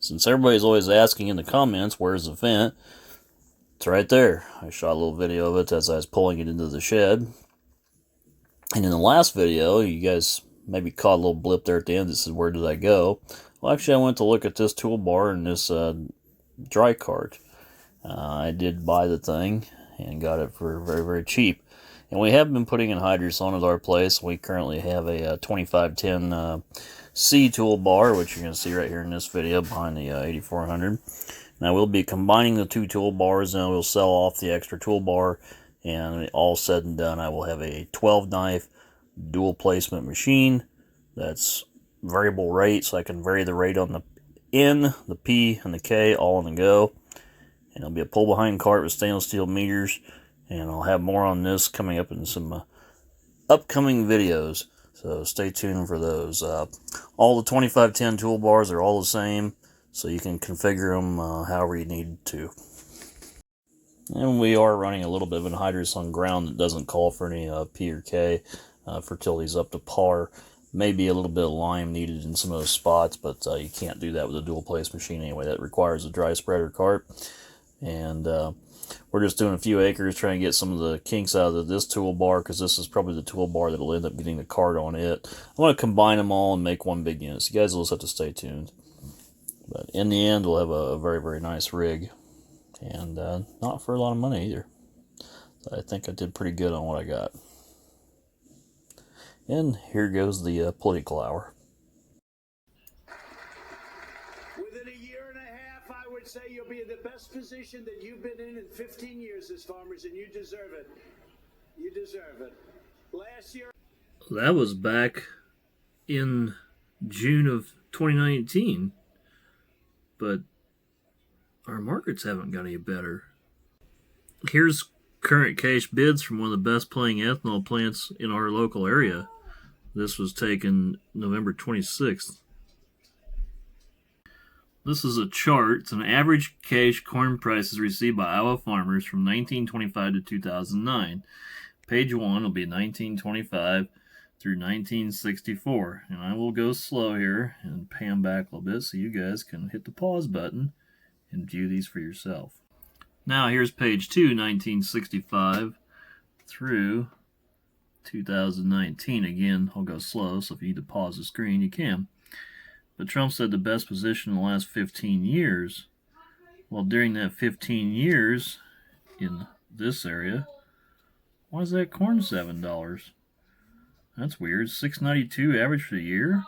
Since everybody's always asking in the comments, where's the vent? It's right there. I shot a little video of it as I was pulling it into the shed. And in the last video, you guys maybe caught a little blip there at the end that says, where did I go? Well, actually, I went to look at this toolbar and this dry cart. I did buy the thing and got it for very, very cheap. And we have been putting in hydrants on at our place. We currently have a 2510 C toolbar, which you're going to see right here in this video behind the 8400. Now we'll be combining the two toolbars, and we'll sell off the extra toolbar, and all said and done, I will have a 12 knife dual placement machine that's variable rate, so I can vary the rate on the N, the P, and the K all on the go. And it'll be a pull behind cart with stainless steel meters, and I'll have more on this coming up in some upcoming videos, so stay tuned for those. All the 2510 toolbars are all the same, so you can configure them however you need to. And we are running a little bit of anhydrous on ground that doesn't call for any P or K for till he's up to par. Maybe a little bit of lime needed in some of those spots, but you can't do that with a dual place machine anyway. That requires a dry spreader cart. And we're just doing a few acres trying to get some of the kinks out of this toolbar, because this is probably the toolbar that will end up getting the cart on it. I want to combine them all and make one big unit, so you guys will just have to stay tuned. But in the end, we'll have a very, very nice rig. And not for a lot of money either. So I think I did pretty good on what I got. And here goes the political hour. Within a year and a half, I would say you'll be in the best position that you've been in 15 years as farmers, and you deserve it. You deserve it. Last year... That was back in June of 2019. But our markets haven't got any better. Here's current cash bids from one of the best playing ethanol plants in our local area. This was taken November 26th. This is a chart. It's an average cash corn prices received by Iowa farmers from 1925 to 2009. Page 1 will be 1925 through 1964. And I will go slow here and pan back a little bit so you guys can hit the pause button and view these for yourself. Now here's page 2, 1965 through 2019. Again, I'll go slow, so if you need to pause the screen, you can. But Trump said the best position in the last 15 years. Well, during that 15 years in this area, why is that corn $7? That's weird. $6.92 average for the year.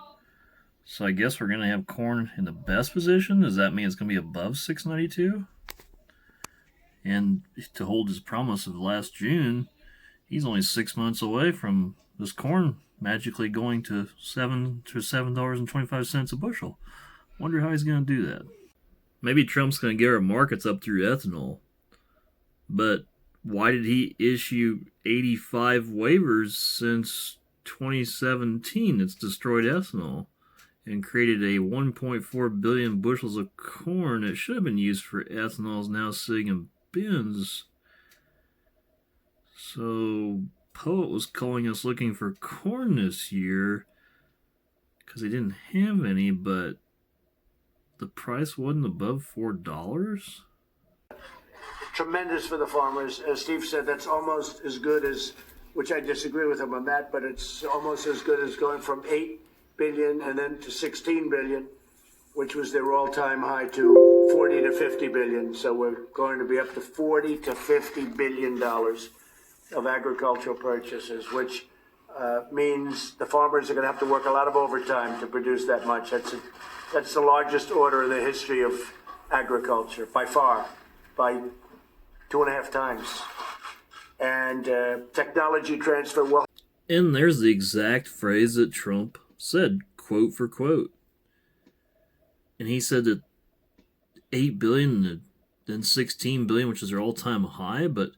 So I guess we're going to have corn in the best position. Does that mean it's going to be above $6.92? And to hold his promise of last June, he's only 6 months away from this corn magically going to $7.25 a bushel. Wonder how he's going to do that. Maybe Trump's going to get our markets up through ethanol. But why did he issue 85 waivers since 2017 that's destroyed ethanol and created a 1.4 billion bushels of corn that should have been used for ethanol is now sitting in bins? So Poet was calling us looking for corn this year because they didn't have any, but the price wasn't above $4. Tremendous for the farmers. As Steve said, that's almost as good as, which I disagree with him on that, but it's almost as good as going from 8 billion and then to 16 billion, which was their all-time high, to 40 to 50 billion. So we're going to be up to 40 to 50 billion dollars of agricultural purchases, which means the farmers are going to have to work a lot of overtime to produce that much. That's the largest order in the history of agriculture, by far, by 2.5 times. And technology transfer will... And there's the exact phrase that Trump said, quote for quote. And he said that 8 billion and then 16 billion, which is their all-time high, but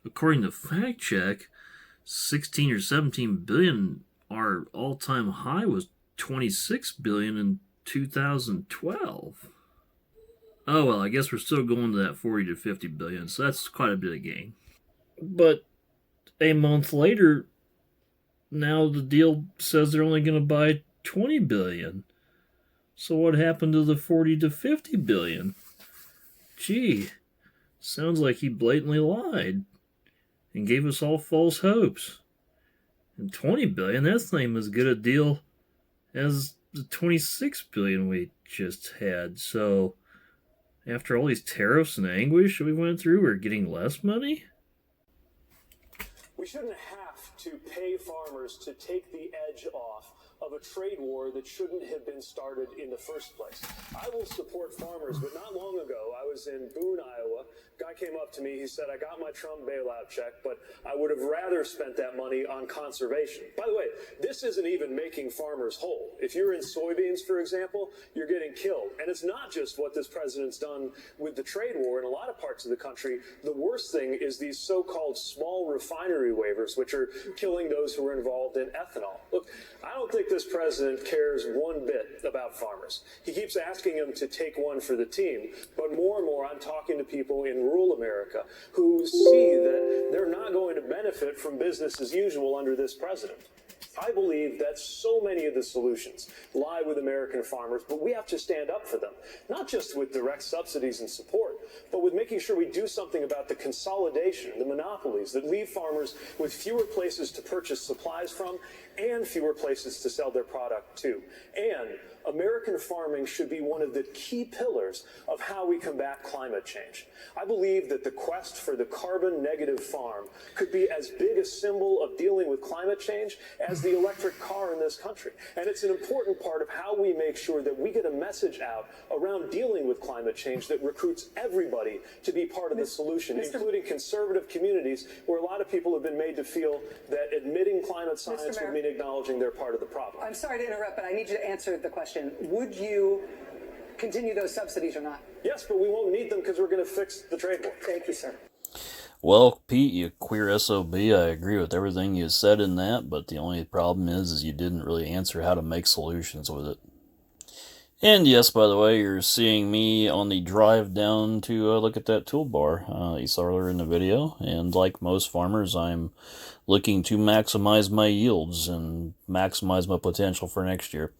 according to Fact Check, 16 or 17 billion, our all-time high was 26 billion in 2012. Oh, well, I guess we're still going to that 40 to 50 billion, so that's quite a bit of gain. But a month later, now the deal says they're only going to buy 20 billion. So what happened to the 40 to 50 billion? Gee, sounds like he blatantly lied and gave us all false hopes. And 20 billion, that's not even as good a deal as the 26 billion we just had. So after all these tariffs and anguish that we went through, we're getting less money? We shouldn't have to pay farmers to take the edge off of a trade war that shouldn't have been started in the first place. I will support farmers, but not long ago, I was in Boone, Iowa. Guy came up to me, he said, I got my Trump bailout check, but I would have rather spent that money on conservation. By the way, this isn't even making farmers whole. If you're in soybeans, for example, you're getting killed. And it's not just what this president's done with the trade war in a lot of parts of the country. The worst thing is these so-called small refinery waivers, which are killing those who are involved in ethanol. Look, I don't think this president cares one bit about farmers. He keeps asking them to take one for the team, but more and more I'm talking to people in rural America who see that they're not going to benefit from business as usual under this president. I believe that so many of the solutions lie with American farmers, but we have to stand up for them, not just with direct subsidies and support, but with making sure we do something about the consolidation, the monopolies that leave farmers with fewer places to purchase supplies from and fewer places to sell their product to. And American farming should be one of the key pillars of how we combat climate change. I believe that the quest for the carbon negative farm could be as big a symbol of dealing with climate change as the electric car in this country. And it's an important part of how we make sure that we get a message out around dealing with climate change that recruits everybody to be part of the solution, including conservative communities where a lot of people have been made to feel that admitting climate science would mean acknowledging they're part of the problem. I'm sorry to interrupt, but I need you to answer the question. Would you continue those subsidies or not? Yes, but we won't need them because we're going to fix the trade war. Thank you, sir. Well, Pete, you queer SOB, I agree with everything you said in that, but the only problem is you didn't really answer how to make solutions with it. And yes, by the way, you're seeing me on the drive down to look at that toolbar you saw earlier in the video. And like most farmers, I'm looking to maximize my yields and maximize my potential for next year.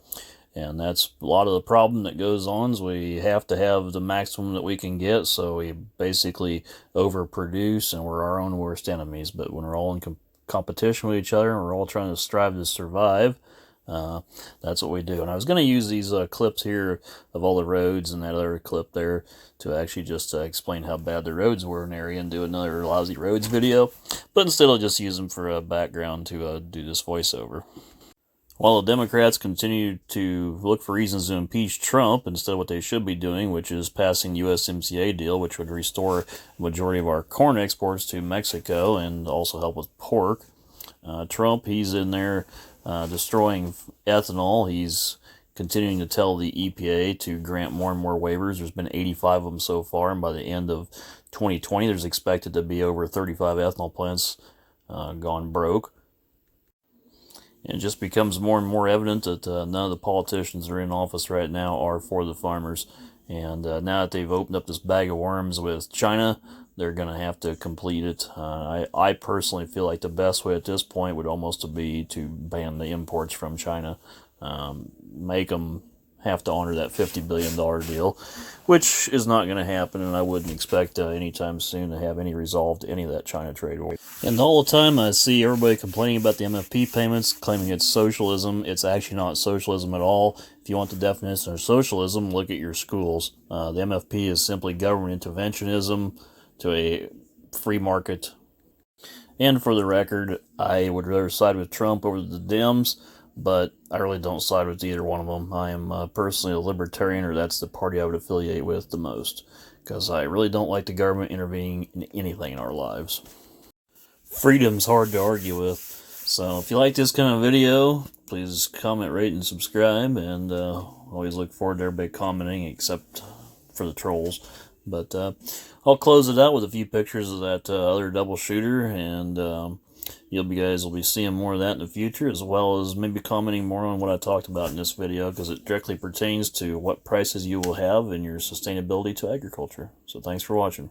And that's a lot of the problem that goes on is we have to have the maximum that we can get, so we basically overproduce and we're our own worst enemies. But when we're all in competition with each other and we're all trying to strive to survive, that's what we do. And I was going to use these clips here of all the roads and that other clip there to actually just explain how bad the roads were in the area and do another lousy roads video. But instead I'll just use them for a background to do this voiceover. While the Democrats continue to look for reasons to impeach Trump instead of what they should be doing, which is passing the USMCA deal, which would restore the majority of our corn exports to Mexico and also help with pork. Trump, he's in there destroying ethanol. He's continuing to tell the EPA to grant more and more waivers. There's been 85 of them so far, and by the end of 2020, there's expected to be over 35 ethanol plants gone broke. It just becomes more and more evident that none of the politicians that are in office right now are for the farmers. And now that they've opened up this bag of worms with China, they're going to have to complete it. I personally feel like the best way at this point would almost be to ban the imports from China. Make them have to honor that $50 billion deal, which is not going to happen, and I wouldn't expect anytime soon to have any resolve to any of that China trade war. And the whole time I see everybody complaining about the MFP payments, claiming it's socialism. It's actually not socialism at all. If you want the definition of socialism, look at your schools. The MFP is simply government interventionism to a free market. And for the record, I would rather side with Trump over the Dems, but I really don't side with either one of them. I am personally a libertarian, or that's the party I would affiliate with the most, because I really don't like the government intervening in anything in our lives. Freedom's hard to argue with, so if you like this kind of video, please comment, rate, and subscribe, and always look forward to everybody commenting, except for the trolls. But I'll close it out with a few pictures of that other double shooter, and you guys will be seeing more of that in the future, as well as maybe commenting more on what I talked about in this video, because it directly pertains to what prices you will have in your sustainability to agriculture. So thanks for watching.